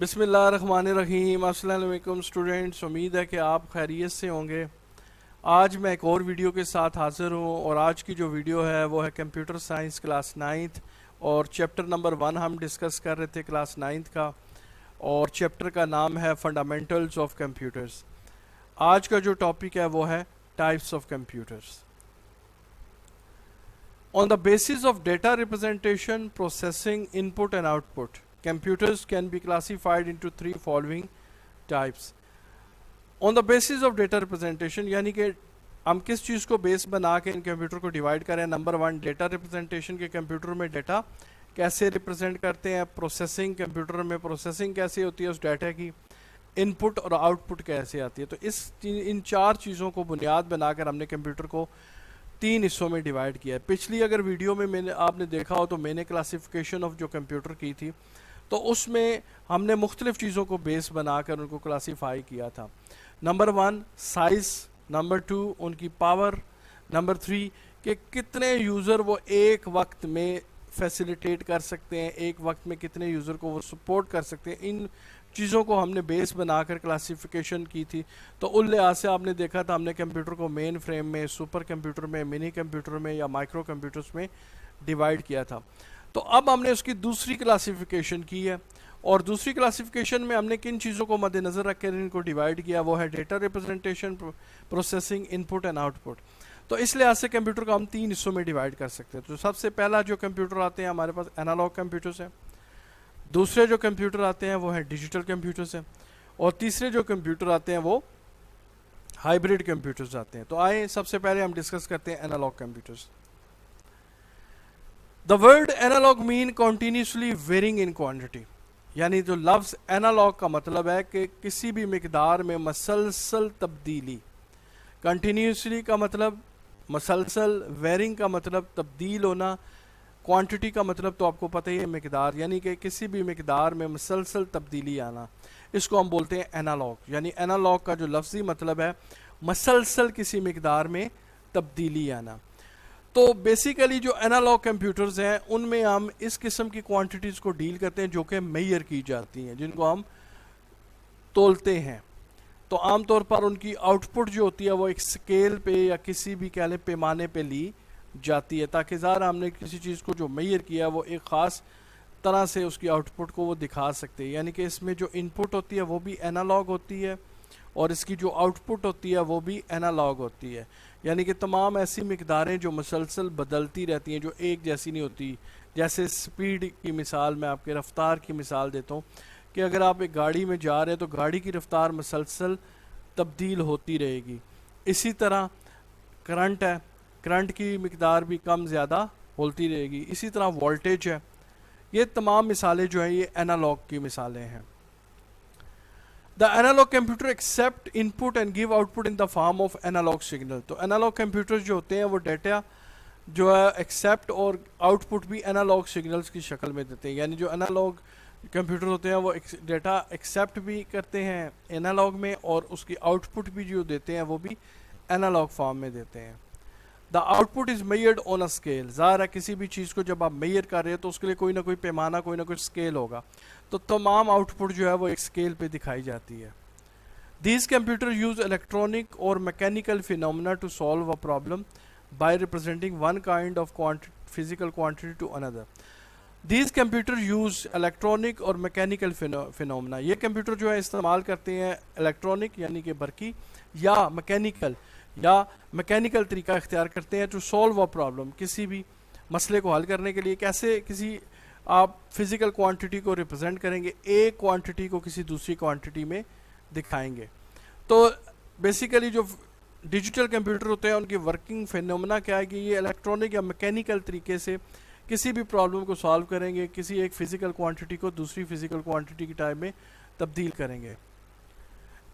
بسم اللہ الرحمن الرحیم۔ السلام علیکم اسٹوڈینٹس، امید ہے کہ آپ خیریت سے ہوں گے۔ آج میں ایک اور ویڈیو کے ساتھ حاضر ہوں، اور آج کی جو ویڈیو ہے وہ ہے کمپیوٹر سائنس کلاس 9 اور چیپٹر نمبر 1 ہم ڈسکس کر رہے تھے کلاس 9 کا، اور چیپٹر کا نام ہے فنڈامنٹلز آف کمپیوٹرز۔ آج کا جو ٹاپک ہے وہ ہے types of computers. On the basis of data representation, processing, input and output, computers can be classified into three following types. On the basis of data representation یعنی کہ ہم کس چیز کو بیس بنا کے ان کمپیوٹر کو ڈیوائڈ کریں۔ نمبر 1 ڈیٹا ریپرزنٹیشن کے کمپیوٹر میں ڈیٹا کیسے ریپرزینٹ کرتے ہیں، پروسیسنگ کمپیوٹر میں پروسیسنگ کیسے ہوتی ہے اس ڈیٹا کی، ان پٹ اور آؤٹ پٹ کیسے آتی ہے۔ تو ان چار چیزوں کو بنیاد بنا کر ہم نے کمپیوٹر کو 3 حصوں میں ڈیوائڈ کیا ہے۔ پچھلی اگر ویڈیو میں آپ نے دیکھا ہو تو میں نے کلاسیفیکیشن آف جو کمپیوٹر کی تھی، تو اس میں ہم نے مختلف چیزوں کو بیس بنا کر ان کو کلاسیفائی کیا تھا۔ نمبر 1 سائز، نمبر 2 ان کی پاور، نمبر 3 کہ کتنے یوزر وہ ایک وقت میں فیسیلیٹیٹ کر سکتے ہیں، ایک وقت میں کتنے یوزر کو وہ سپورٹ کر سکتے ہیں۔ ان چیزوں کو ہم نے بیس بنا کر کلاسیفیکیشن کی تھی۔ تو ان لحاظ سے آپ نے دیکھا تھا ہم نے کمپیوٹر کو مین فریم میں، سپر کمپیوٹر میں، منی کمپیوٹر میں یا مائکرو کمپیوٹرز میں ڈیوائڈ کیا تھا۔ تو اب ہم نے اس کی دوسری کلاسیفیکیشن کی ہے، اور دوسری کلاسیفیکیشن میں ہم نے کن چیزوں کو مد نظر رکھ کر ان کو ڈیوائڈ کیا، وہ ہے data representation, processing, in put and out put. تو اس لحاظ سے کمپیوٹر کو ہم 3 حصوں میں ڈیوائڈ کر سکتے ہیں۔ تو سب سے پہلا جو کمپیوٹر آتے ہیں ہمارے پاس انالوگ کمپیوٹرز ہیں، دوسرے جو کمپیوٹر آتے ہیں وہ ہیں ڈیجیٹل کمپیوٹرز ہیں، اور تیسرے جو کمپیوٹر آتے ہیں وہ ہائبریڈ کمپیوٹرز آتے ہیں۔ تو آئیں سب سے پہلے ہم ڈسکس کرتے ہیں analogue computers. The word analog mean continuously varying in quantity، یعنی جو لفظ انالوگ کا مطلب ہے کہ کسی بھی مقدار میں مسلسل تبدیلی۔ کنٹینیوسلی کا مطلب مسلسل، ویرنگ کا مطلب تبدیل ہونا، کوانٹٹی کا مطلب تو آپ کو پتہ ہی ہے مقدار، یعنی کہ کسی بھی مقدار میں مسلسل تبدیلی آنا، اس کو ہم بولتے ہیں انالوگ۔ یعنی انالوگ کا جو لفظی مطلب ہے مسلسل کسی مقدار میں تبدیلی آنا۔ تو بیسیکلی جو انالوگ کمپیوٹرز ہیں ان میں ہم اس قسم کی کوانٹٹیز کو ڈیل کرتے ہیں جو کہ میئر کی جاتی ہیں، جن کو ہم تولتے ہیں۔ تو عام طور پر ان کی آؤٹ پٹ جو ہوتی ہے وہ ایک سکیل پہ یا کسی بھی کہہ لیں پیمانے پہ لی جاتی ہے، تاکہ ظاہر ہم نے کسی چیز کو جو میئر کیا وہ ایک خاص طرح سے اس کی آؤٹ پٹ کو وہ دکھا سکتے ہیں۔ یعنی کہ اس میں جو ان پٹ ہوتی ہے وہ بھی انالوگ ہوتی ہے، اور اس کی جو آؤٹ پٹ ہوتی ہے وہ بھی انالوگ ہوتی ہے۔ یعنی کہ تمام ایسی مقداریں جو مسلسل بدلتی رہتی ہیں، جو ایک جیسی نہیں ہوتی۔ جیسے سپیڈ کی مثال میں آپ کے رفتار کی مثال دیتا ہوں کہ اگر آپ ایک گاڑی میں جا رہے ہیں تو گاڑی کی رفتار مسلسل تبدیل ہوتی رہے گی۔ اسی طرح کرنٹ ہے، کرنٹ کی مقدار بھی کم زیادہ ہوتی رہے گی۔ اسی طرح وولٹیج ہے۔ یہ تمام مثالیں جو ہیں یہ انالوگ کی مثالیں ہیں۔ The analog computer accept input and give output in the form of analog signal۔ تو analog computers جو ہوتے ہیں وہ ڈیٹا جو ہے ایکسیپٹ اور آؤٹ پٹ بھی انالوگ سگنلز کی شکل میں دیتے ہیں۔ یعنی جو انالوگ کمپیوٹر ہوتے ہیں وہ ڈیٹا ایکسیپٹ بھی کرتے ہیں انالوگ میں، اور اس کی آؤٹ پٹ بھی جو دیتے ہیں وہ بھی انالوگ فارم میں دیتے ہیں۔ The output is measured on a scale۔ ظاہر ہے کسی بھی چیز کو جب آپ میئر کر رہے ہیں تو اس کے لیے کوئی نہ کوئی پیمانہ، کوئی نہ کوئی اسکیل ہوگا، تو تمام آؤٹ پٹ جو ہے وہ ایک اسکیل پہ دکھائی جاتی ہے۔ These computers use electronic or mechanical phenomena to solve a problem by representing one kind of physical quantity to another۔ These computers use electronic اور mechanical phenomena۔ یہ کمپیوٹر جو ہے استعمال کرتے ہیں الیکٹرانک یعنی کہ برقی، یا میکینیکل طریقہ اختیار کرتے ہیں to solve a problem، کسی بھی مسئلے کو حل کرنے کے لیے۔ کیسے کسی آپ فزیکل کوانٹٹی کو ریپرزینٹ کریں گے، ایک کوانٹٹی کو کسی دوسری کوانٹٹی میں دکھائیں گے۔ تو بیسیکلی جو ڈیجیٹل کمپیوٹر ہوتے ہیں ان کی ورکنگ فینومنا کیا ہے کہ یہ الیکٹرانک یا میکینیکل طریقے سے کسی بھی پرابلم کو سالو کریں گے، کسی ایک فزیکل کوانٹٹی کو دوسری فزیکل کوانٹٹی کی ٹائپ میں تبدیل کریں گے۔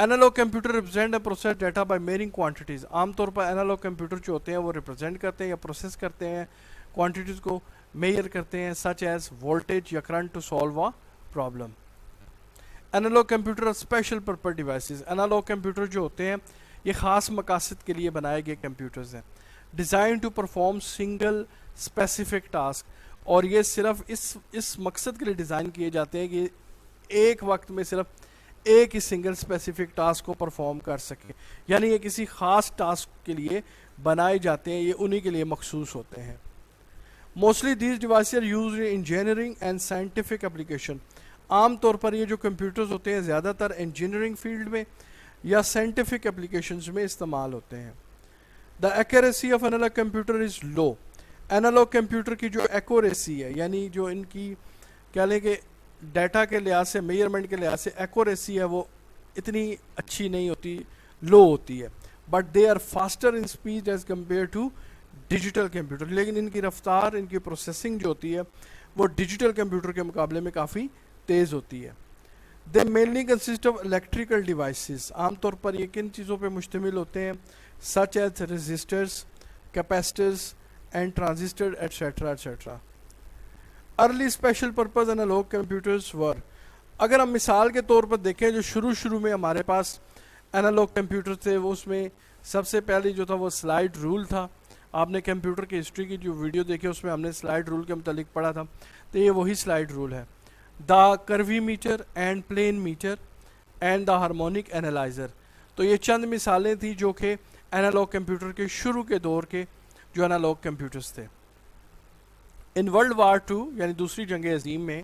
Analogue computer represent a process data by measuring quantities. عام طور پر انالوگ کمپیوٹر جو ہوتے ہیں وہ ریپرزینٹ کرتے ہیں یا پروسیس کرتے ہیں کوانٹٹیز کو، میئر کرتے ہیں، سچ ایز وولٹیج یا current to solve a problem. Analogue computer special purpose devices. Analogue computer جو ہوتے ہیں یہ خاص مقاصد کے لیے بنائے گئے کمپیوٹرز ہیں۔ Design to perform single specific task, اور یہ صرف اس مقصد کے لیے ڈیزائن کیے جاتے ہیں کہ ایک وقت میں صرف ایک ہی سنگل اسپیسیفک ٹاسک کو پرفارم کر سکے. یعنی یہ کسی خاص ٹاسک کے لیے بنائے جاتے ہیں, یہ انہی کے لیے مخصوص ہوتے ہیں. Mostly these devices are used in engineering and scientific application. عام طور پر یہ جو کمپیوٹرز ہوتے ہیں زیادہ تر انجینئرنگ فیلڈ میں یا سائنٹیفک اپلیکیشنز میں استعمال ہوتے ہیں. The accuracy of analogue computer is low. Analogue computer کی جو ایکوریسی ہے, یعنی جو ان کی کہہ لیں کہ ڈیٹا کے لحاظ سے, میجرمنٹ کے لحاظ سے ایکوریسی ہے وہ اتنی اچھی نہیں ہوتی, لو ہوتی ہے. But they are faster in speed as compare to digital computer. لیکن ان کی رفتار, ان کی پروسیسنگ جو ہوتی ہے وہ ڈیجیٹل کمپیوٹر کے مقابلے میں کافی تیز ہوتی ہے. They mainly consist of electrical devices. عام طور پر یہ کن چیزوں پہ مشتمل ہوتے ہیں؟ Such as resistors, capacitors and transistor etcetera etcetera. Early special purpose analogue computers were. اگر ہم مثال کے طور پر دیکھیں جو شروع میں ہمارے پاس انالوگ کمپیوٹر تھے, وہ اس میں سب سے پہلے جو تھا وہ سلائڈ رول تھا. آپ نے کمپیوٹر کی ہسٹری کی جو ویڈیو دیکھی اس میں ہم نے سلائڈ رول کے متعلق پڑھا تھا, تو یہ وہی سلائڈ رول ہے. The curvimeter and planimeter and the harmonic analyser. تو یہ چند مثالیں تھیں جو کہ انالوگ کمپیوٹر کے شروع کے دور کے جو انالوگ کمپیوٹرز تھے. ان ورلڈ وار ٹو یعنی دوسری جنگ عظیم میں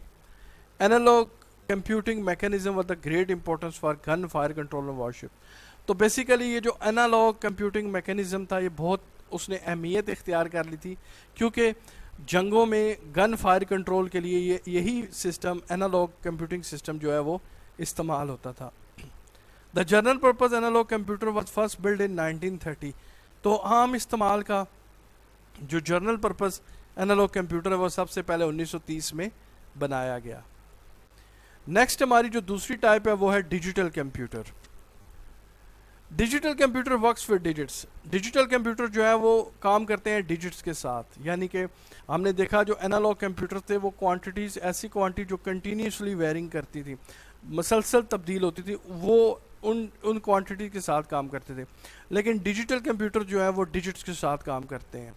analogue computing mechanism was the great importance for gunfire control and warship. تو بیسیکلی یہ جو انالوگ کمپیوٹنگ میکینزم تھا یہ بہت اس نے اہمیت اختیار کر لی تھی, کیونکہ جنگوں میں گن فائر کنٹرول کے لیے یہی سسٹم, انالوگ کمپیوٹنگ سسٹم جو ہے وہ استعمال ہوتا تھا. The general purpose analogue computer was first build in 1930. تو عام استعمال کا جو جنرل پرپز انالوگ کمپیوٹر ہے وہ سب سے پہلے 1930 میں بنایا گیا. نیکسٹ ہماری جو دوسری ٹائپ ہے وہ ہے digital computer. Digital computer works with digits. Digital computer جو ہے وہ کام کرتے ہیں ڈیجٹس کے ساتھ. یعنی کہ ہم نے دیکھا جو انالوگ کمپیوٹر تھے وہ کوانٹیٹیز, ایسی کوانٹٹی جو کنٹینیوسلی ویرنگ کرتی تھی, مسلسل تبدیل ہوتی تھی, وہ ان کوانٹٹی کے ساتھ کام کرتے تھے. لیکن ڈیجیٹل کمپیوٹر جو ہے وہ ڈیجٹس کے ساتھ کام کرتے ہیں.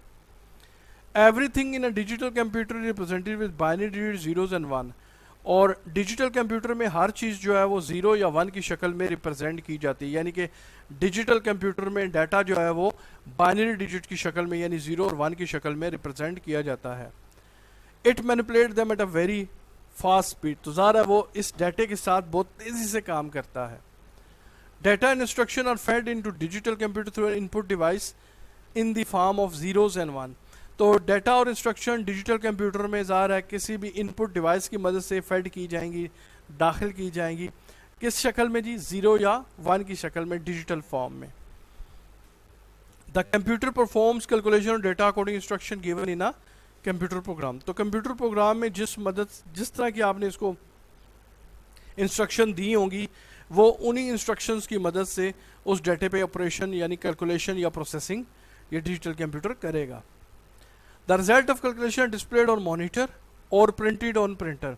Every thing in a digital computer represented with binary digit zeros and one. اور ڈیجیٹل کمپیوٹر میں ہر چیز جو ہے وہ زیرو یا ون کی شکل میں ریپرزینٹ کی جاتی ہے. یعنی کہ ڈیجیٹل کمپیوٹر میں ڈیٹا جو ہے وہ بائنری ڈیجٹ کی شکل میں یعنی زیرو اور ون کی شکل میں ریپرزینٹ کیا جاتا ہے. It manipulate them at a very fast speed. تو ظاہر ہے وہ اس ڈیٹے کے ساتھ بہت تیزی سے کام کرتا ہے. Data and instruction are fed into digital computer through input device in the form of zeros and one. تو ڈیٹا اور انسٹرکشن ڈیجیٹل کمپیوٹر میں ظاہر ہے کسی بھی ان پٹ ڈیوائس کی مدد سے فیڈ کی جائیں گی, داخل کی جائیں گی. کس شکل میں جی؟ زیرو یا ون کی شکل میں, ڈیجیٹل فارم میں. دا کمپیوٹر پرفارمس کیلکولیشن اور data according instruction given in computer program. تو کمپیوٹر پروگرام میں جس طرح کی آپ نے اس کو انسٹرکشن دی ہوں گی وہ انہی انسٹرکشنز کی مدد سے اس ڈیٹے پہ آپریشن یعنی کیلکولیشن یا پروسیسنگ یہ ڈیجیٹل کمپیوٹر کرے گا. The result of calculation displayed on monitor or printed on printer.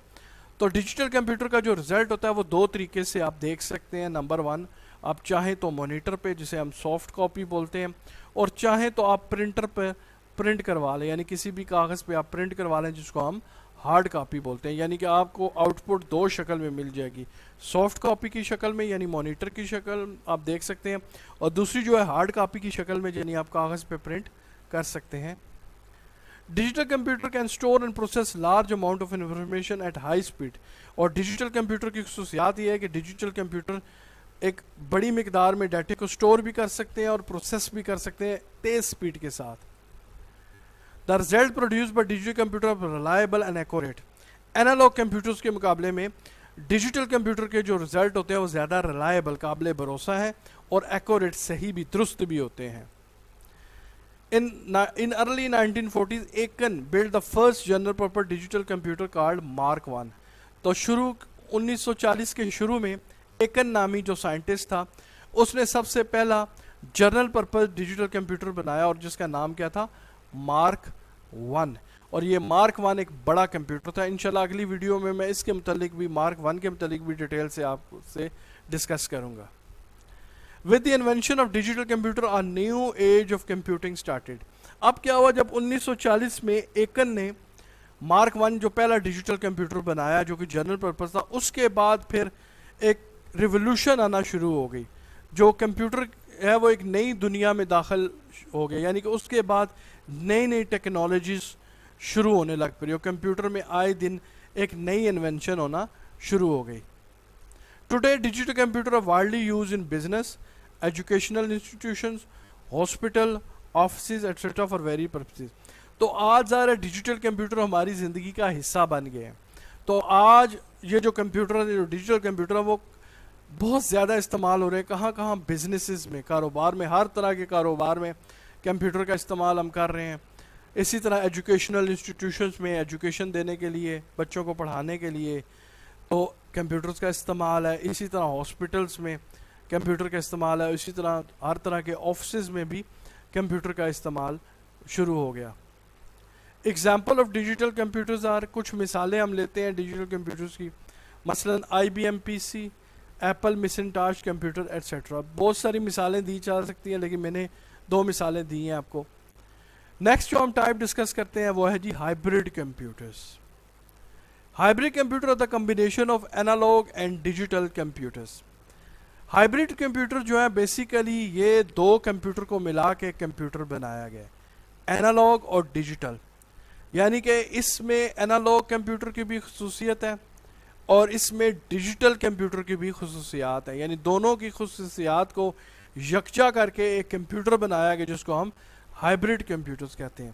تو ڈیجیٹل کمپیوٹر کا جو رزلٹ ہوتا ہے وہ دو طریقے سے آپ دیکھ سکتے ہیں. نمبر ون, آپ چاہیں تو مانیٹر پہ جسے ہم سافٹ کاپی بولتے ہیں, اور چاہیں تو آپ پرنٹر پہ پرنٹ کروا لیں, یعنی کسی بھی کاغذ پہ آپ پرنٹ کروا لیں جس کو ہم ہارڈ کاپی بولتے ہیں. یعنی کہ آپ کو آؤٹ پٹ دو شکل میں مل جائے گی, سافٹ کاپی کی شکل میں یعنی مانیٹر کی شکل آپ دیکھ سکتے ہیں, اور دوسری جو ہے ہارڈ کاپی کی شکل میں یعنی آپ کاغذ پہ پرنٹ کر سکتے ہیں. Digital computer can store and process large amount of information at high speed. اور ڈیجیٹل کمپیوٹر کی خصوصیات یہ ہے کہ ڈیجیٹل کمپیوٹر ایک بڑی مقدار میں ڈیٹے کو اسٹور بھی کر سکتے ہیں اور پروسیس بھی کر سکتے ہیں تیز اسپیڈ کے ساتھ. The result produce by digital computer reliable and accurate. Analogue computers کے مقابلے میں ڈیجیٹل کمپیوٹر کے جو ریزلٹ ہوتے ہیں وہ زیادہ ریلائبل, قابل بھروسہ ہیں, اور ایکوریٹ, صحیح بھی, درست بھی ہوتے ہیں. In early 1940s, Aiken built the first general purpose digital computer called Mark I. تو 1940 کے شروع میں ایکن نامی جو سائنٹسٹ تھا اس نے سب سے پہلا جنرل پرپز ڈیجیٹل کمپیوٹر بنایا اور جس کا نام کیا تھا؟ مارک 1. اور یہ مارک 1 ایک بڑا کمپیوٹر تھا. انشاءاللہ اگلی ویڈیو میں اس کے متعلق بھی, مارک 1 کے متعلق بھی ڈیٹیل سے آپ سے ڈسکس کروں گا. With the invention of digital computer, a new age of computing started. اب کیا ہوا جب 1940 میں ایکن نے مارک 1 جو پہلا ڈیجیٹل کمپیوٹر بنایا جو کہ جنرل پرپز تھا، اس کے بعد پھر ایک ریولوشن آنا شروع ہو گئی. جو کمپیوٹر ہے وہ ایک نئی دنیا میں داخل ہو گیا، یعنی کہ اس کے بعد نئی نئی ٹیکنالوجیز شروع ہونے لگ پڑی اور کمپیوٹر میں آئے دن ایک نئی انوینشن ہونا شروع ہو گئی. Today digital computer are widely use in business, educational institutions, hospital, offices etcetera for very purposes. تو آج ظاہر ہے ڈیجیٹل کمپیوٹر ہماری زندگی کا حصہ بن گئے ہیں. تو آج یہ جو کمپیوٹر ہے، جو ڈیجیٹل کمپیوٹر ہے، وہ بہت زیادہ استعمال ہو رہے ہیں. کہاں کہاں بزنسز میں، کاروبار میں، ہر طرح کے کاروبار میں کمپیوٹر کا استعمال ہم کر رہے ہیں. اسی طرح ایجوکیشنل انسٹیٹیوشنز میں ایجوکیشن دینے کے لیے، بچوں کو پڑھانے کے لیے تو کمپیوٹرز کا استعمال ہے. اسی طرح ہاسپٹلس میں کمپیوٹر کا استعمال ہے. اسی طرح ہر طرح کے آفسز میں بھی کمپیوٹر کا استعمال شروع ہو گیا. Example of digital computers are, کچھ مثالیں ہم لیتے ہیں ڈیجیٹل کمپیوٹرز کی. مثلا I B M P C, Apple Macintosh computer etcetera. بہت ساری مثالیں دی جا سکتی ہیں لیکن میں نے 2 مثالیں دی ہیں آپ کو. نیکسٹ جو ہم ٹائپ ڈسکس کرتے ہیں وہ ہے جی hybrid computers. Hybrid computer the combination of analogue and digital computers. Hybrid computer جو ہے بیسیکلی یہ 2 کمپیوٹر کو ملا کے کمپیوٹر بنایا گیا، اینالوگ اور ڈیجیٹل. یعنی کہ اس میں اینالوگ کمپیوٹر کی بھی خصوصیت ہے اور اس میں ڈیجیٹل کمپیوٹر کی بھی خصوصیات ہیں. یعنی دونوں کی خصوصیات کو یکجا کر کے ایک کمپیوٹر بنایا گیا جس کو ہم ہائبرڈ کمپیوٹرز کہتے ہیں.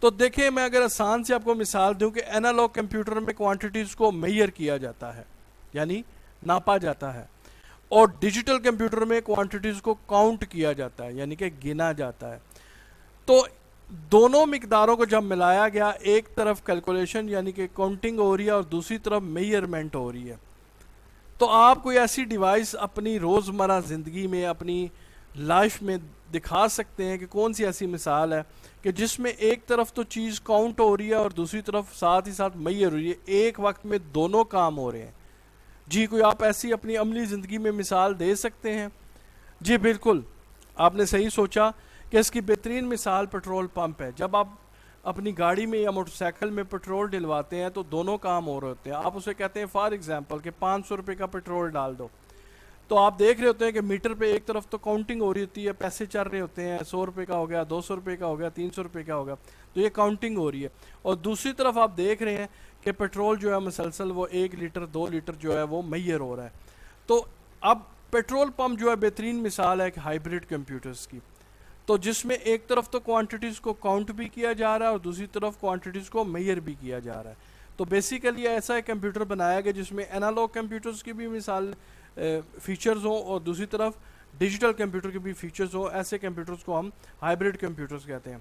تو دیکھیں میں اگر آسان سے آپ کو مثال دوں کہ اینالوگ کمپیوٹر میں کوانٹیٹیز کو میئر کیا جاتا ہے، یعنی ناپا جاتا ہے، اور ڈیجیٹل کمپیوٹر میں کوانٹیٹیز کو کاؤنٹ کیا جاتا ہے، یعنی کہ گنا جاتا ہے. تو دونوں مقداروں کو جب ملایا گیا، ایک طرف کیلکولیشن یعنی کہ کاؤنٹنگ ہو رہی ہے اور دوسری طرف میئرمنٹ ہو رہی ہے. تو آپ کوئی ایسی ڈیوائس اپنی روزمرہ زندگی میں، اپنی لائف میں دکھا سکتے ہیں کہ کون سی ایسی مثال ہے کہ جس میں ایک طرف تو چیز کاؤنٹ ہو رہی ہے اور دوسری طرف ساتھ ہی ساتھ میئر ہو رہی ہے، ایک وقت میں دونوں کام ہو رہے ہیں؟ جی کوئی آپ ایسی اپنی عملی زندگی میں مثال دے سکتے ہیں؟ جی بالکل، آپ نے صحیح سوچا کہ اس کی بہترین مثال پیٹرول پمپ ہے. جب آپ اپنی گاڑی میں یا موٹر سائیکل میں پیٹرول ڈلواتے ہیں تو دونوں کام ہو رہے ہوتے ہیں. آپ اسے کہتے ہیں فار ایگزامپل کہ 500 روپے کا پیٹرول ڈال دو، تو آپ دیکھ رہے ہوتے ہیں کہ میٹر پہ ایک طرف تو کاؤنٹنگ ہو رہی ہوتی ہے، پیسے چل رہے ہوتے ہیں، 100 روپے کا ہو گیا، 200 روپے کا ہو گیا، 300 روپے کا ہوگا، تو یہ کاؤنٹنگ ہو رہی ہے. اور دوسری طرف آپ دیکھ رہے ہیں کہ پیٹرول جو ہے مسلسل وہ 1 لیٹر 2 لیٹر جو ہے وہ میئر ہو رہا ہے. تو اب پیٹرول پمپ جو ہے بہترین مثال ہے کہ ہائبرڈ کمپیوٹرز کی. تو جس میں ایک طرف تو کوانٹیٹیز کو کاؤنٹ بھی کیا جا رہا ہے اور دوسری طرف کوانٹیٹیز کو میئر بھی کیا جا رہا ہے. تو بیسیکلی ایسا ایک کمپیوٹر بنایا گیا جس میں اینالوگ کمپیوٹرز کی بھی مثال فیچرز ہوں اور دوسری طرف ڈیجیٹل کمپیوٹر کے بھی فیچرز ہوں. ایسے کمپیوٹرز کو ہم ہائبرڈ کمپیوٹرز کہتے ہیں.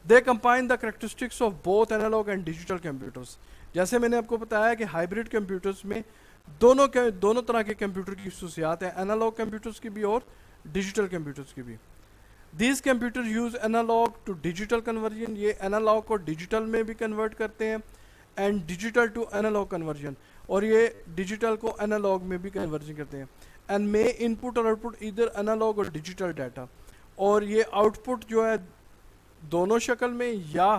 They combine the characteristics of both analogue and digital computers. جیسے میں نے آپ کو بتایا کہ ہائبرڈ کمپیوٹرز میں دونوں طرح کے کمپیوٹر کی خصوصیات ہیں، اینالوگ کمپیوٹرز کی بھی اور ڈیجیٹل کمپیوٹرز کی بھی. These computer use analogue to digital conversion. یہ اینالوگ کو ڈیجیٹل میں بھی کنورٹ کرتے ہیں، and digital to analogue conversion, اور یہ ڈیجیٹل کو اینالوگ میں بھی کنورژن کرتے ہیں. اینڈ میں ان پٹ اور آؤٹ پٹ ادھر اینالوگ اور ڈیجیٹل ڈیٹا، اور یہ آؤٹ پٹ جو ہے دونوں شکل میں یا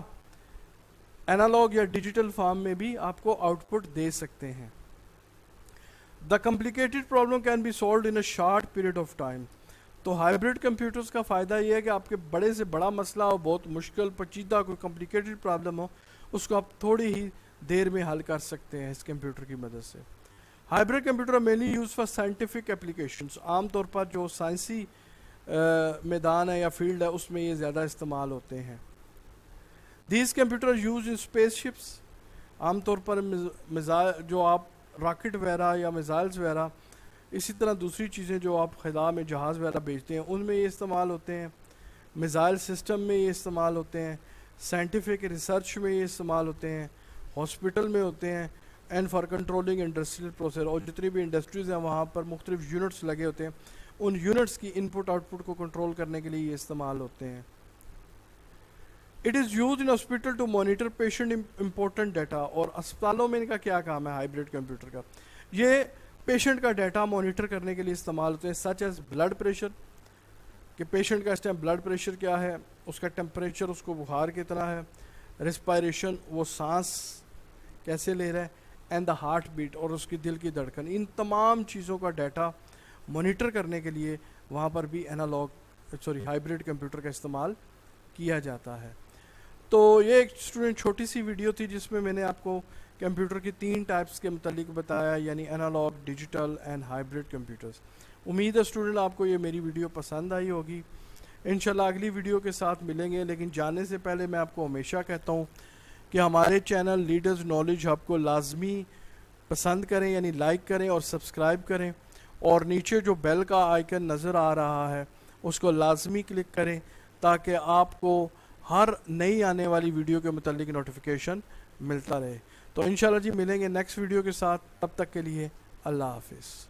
اینالوگ یا ڈیجیٹل فارم میں بھی آپ کو آؤٹ پٹ دے سکتے ہیں. The complicated problem can be solved in a short period of time. تو ہائبرڈ کمپیوٹرز کا فائدہ یہ ہے کہ آپ کے بڑے سے بڑا مسئلہ ہو، بہت مشکل پیچیدہ کوئی کمپلیکیٹڈ پرابلم ہو، اس کو آپ تھوڑی ہی دیر میں حل کر سکتے ہیں اس کمپیوٹر کی مدد سے. Hybrid computer mainly use for scientific applications. عام طور پر جو سائنسی میدان ہے یا فیلڈ ہے اس میں یہ زیادہ استعمال ہوتے ہیں. These computer use in space ships. عام طور پر جو آپ راکٹ وغیرہ یا میزائلز وغیرہ، اسی طرح دوسری چیزیں جو آپ خلا میں جہاز وغیرہ بیچتے ہیں ان میں یہ استعمال ہوتے ہیں. میزائل سسٹم میں یہ استعمال ہوتے ہیں، سائنٹیفک ریسرچ میں یہ استعمال ہوتے ہیں، ہاسپٹل میں ہوتے ہیں، and for controlling industrial process. اور جتنی بھی انڈسٹریز ہیں وہاں پر مختلف یونٹس لگے ہوتے ہیں، ان یونٹس کی ان پٹ آؤٹ پٹ کو کنٹرول کرنے کے لیے یہ استعمال ہوتے ہیں. It is use in hospital to monitor patient important data. اور اسپتالوں میں ان کا کیا کام ہے ہائبرڈ کمپیوٹر کا؟ یہ پیشنٹ کا ڈیٹا مانیٹر کرنے کے لیے استعمال ہوتے ہیں، سچ ایز بلڈ پریشر، کہ پیشنٹ کا اس ٹائم بلڈ پریشر کیا ہے، اس کا ٹیمپریچر، اس کو بخار کتنا ہے، ریسپائریشن، وہ سانس کیسے لے رہا ہے، اینڈ دا ہارٹ بیٹ اور اس کی دل کی دھڑکن، ان تمام چیزوں کا ڈیٹا مانیٹر کرنے کے لیے وہاں پر بھی ہائبرڈ کمپیوٹر کا استعمال کیا جاتا ہے۔ تو یہ ایک اسٹوڈنٹ چھوٹی سی ویڈیو تھی جس میں نے آپ کو کمپیوٹر کی 3 ٹائپس کے متعلق بتایا، یعنی analogue, digital and hybrid computers. امید ہے اسٹوڈنٹ آپ کو یہ میری ویڈیو پسند آئی ہوگی۔ انشاءاللہ اگلی ویڈیو کے ساتھ ملیں گے، لیکن جانے سے پہلے میں آپ کو ہمیشہ کہتا ہوں کہ ہمارے چینل لیڈرز نالج ہب کو لازمی پسند کریں، یعنی لائک کریں اور سبسکرائب کریں، اور نیچے جو بیل کا آئیکن نظر آ رہا ہے اس کو لازمی کلک کریں تاکہ آپ کو ہر نئی آنے والی ویڈیو کے متعلق نوٹیفیکیشن ملتا رہے۔ تو انشاءاللہ جی ملیں گے نیکسٹ ویڈیو کے ساتھ، تب تک کے لیے اللہ حافظ۔